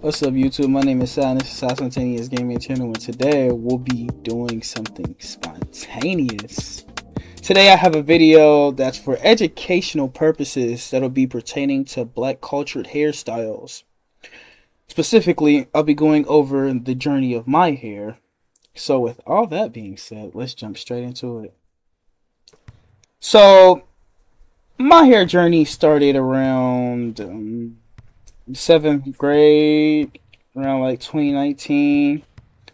What's up, YouTube? My name is Sai, and this is Sai Spontaneous Gaming Channel, and today we'll be doing something spontaneous. Today I have a video that's for educational purposes that'll be pertaining to black cultured hairstyles. Specifically, I'll be going over the journey of my hair. So with all that being said, let's jump straight into it. So, my hair journey started around 7th grade, around like 2019.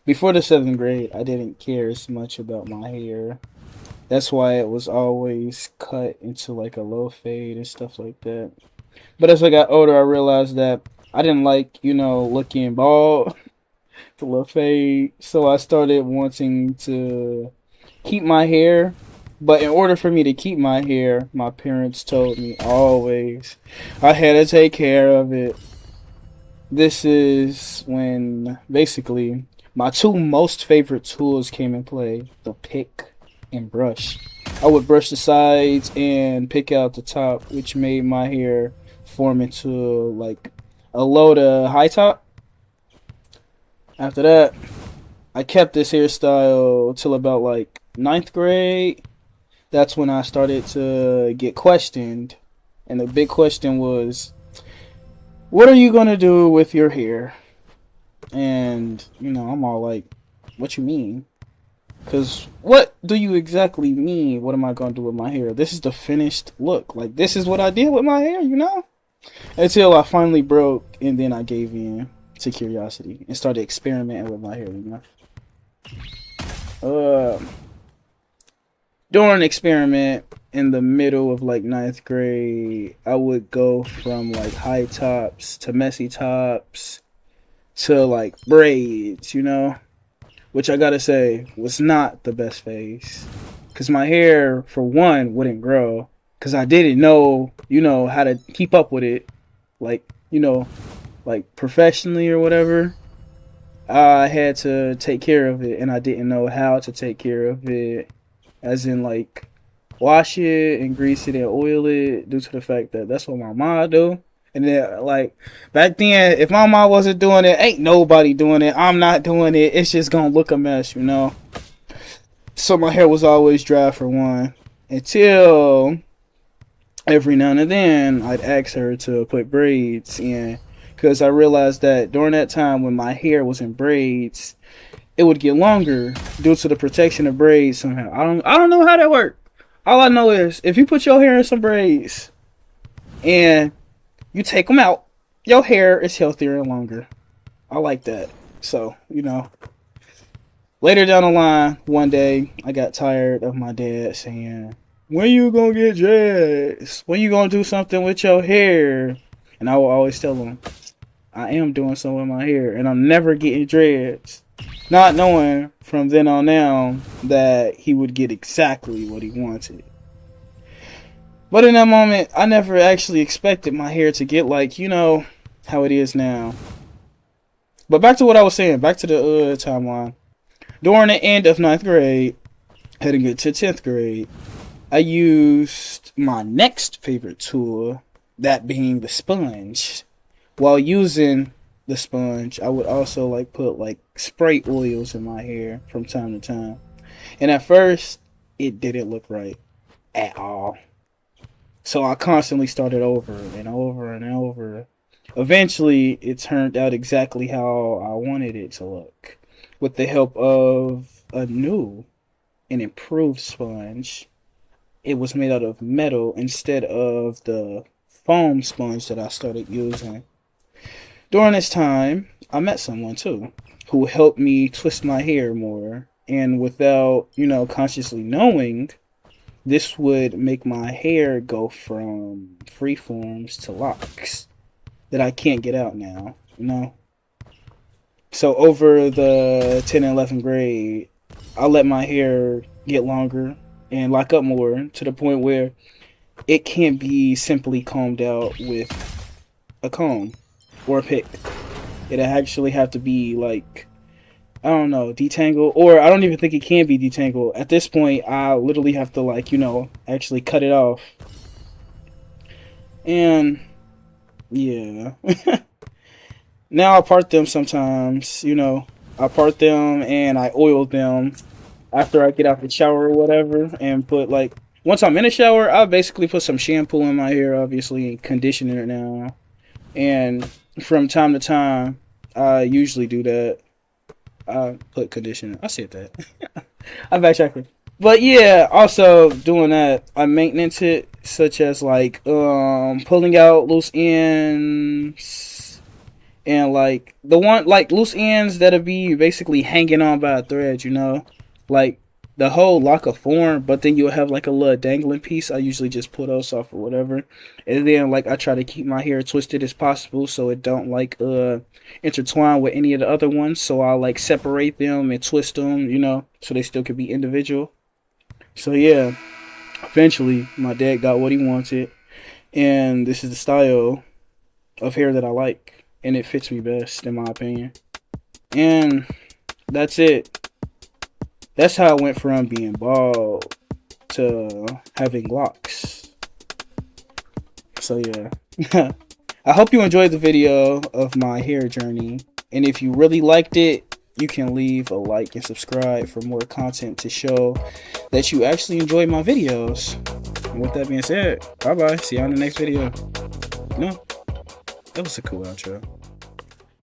Before the 7th grade, I didn't care as much about my hair. That's why it was always cut into like a low fade and stuff like that. But as I got older, I realized that I didn't like, looking bald, the low fade. So I started wanting to keep my hair. But in order for me to keep my hair, my parents told me always I had to take care of it. This is when basically my two most favorite tools came in play: the pick and brush. I would brush the sides and pick out the top, which made my hair form into like a low to high top. After that, I kept this hairstyle till about like 9th grade. That's when I started to get questioned. And the big question was, what are you going to do with your hair? And, I'm all like, what you mean? Because what do you exactly mean? What am I going to do with my hair? This is the finished look. Like, this is what I did with my hair, Until I finally broke, and then I gave in to curiosity and started experimenting with my hair, During an experiment in the middle of like 9th grade, I would go from like high tops to messy tops to like braids, which I gotta say was not the best phase. Because my hair, for one, wouldn't grow. Because I didn't know, how to keep up with it. Like, like professionally or whatever. I had to take care of it, and I didn't know how to take care of it. As in, like, wash it and grease it and oil it, due to the fact that that's what my mom do. And then, like, back then, if my mom wasn't doing it, ain't nobody doing it. I'm not doing it. It's just gonna look a mess, So my hair was always dry, for one. Until every now and then, I'd ask her to put braids in. Because I realized that during that time when my hair was in braids, it would get longer due to the protection of braids somehow. I don't know how that works. All I know is if you put your hair in some braids and you take them out, your hair is healthier and longer. I like that. So, later down the line, one day, I got tired of my dad saying, when you gonna get dressed? When you gonna do something with your hair? And I will always tell him, I am doing something with my hair, and I'm never getting dreads. Not knowing from then on now that he would get exactly what he wanted. But in that moment, I never actually expected my hair to get like, how it is now. But back to what I was saying, back to the timeline. During the end of 9th grade, heading into 10th grade, I used my next favorite tool, that being the sponge. While using the sponge, I would also like put like spray oils in my hair from time to time. And at first, it didn't look right at all. So I constantly started over and over and over. Eventually, it turned out exactly how I wanted it to look. With the help of a new and improved sponge. It was made out of metal instead of the foam sponge that I started using. During this time, I met someone too who helped me twist my hair more. And without, consciously knowing, this would make my hair go from freeforms to locks that I can't get out now, So over the 10th and 11th grade, I let my hair get longer and lock up more to the point where it can't be simply combed out with a comb or a pick. It actually have to be like, I don't know, detangle, or I don't even think it can be detangled. At this point, I literally have to like, actually cut it off. And yeah. Now I part them sometimes, you know. I part them and I oil them after I get out the shower or whatever, and put like once I'm in the shower, I basically put some shampoo in my hair, obviously, and conditioner it now. And from time to time, I usually do that. I put conditioner. I said that. I backtracked. But yeah, also doing that, I maintenance it, such as like pulling out loose ends and like the one like loose ends that'll be basically hanging on by a thread, you know, like the whole lock of form, but then you'll have like a little dangling piece. I usually just pull those off or whatever, and then like I try to keep my hair twisted as possible so it don't like intertwine with any of the other ones. So I like separate them and twist them, you know, so they still can be individual. So yeah, eventually my dad got what he wanted, and this is the style of hair that I like, and it fits me best in my opinion. And that's it. That's how I went from being bald to having locks. So yeah. I hope you enjoyed the video of my hair journey. And if you really liked it, you can leave a like and subscribe for more content to show that you actually enjoy my videos. And with that being said, bye bye. See you on the next video. No, that was a cool outro.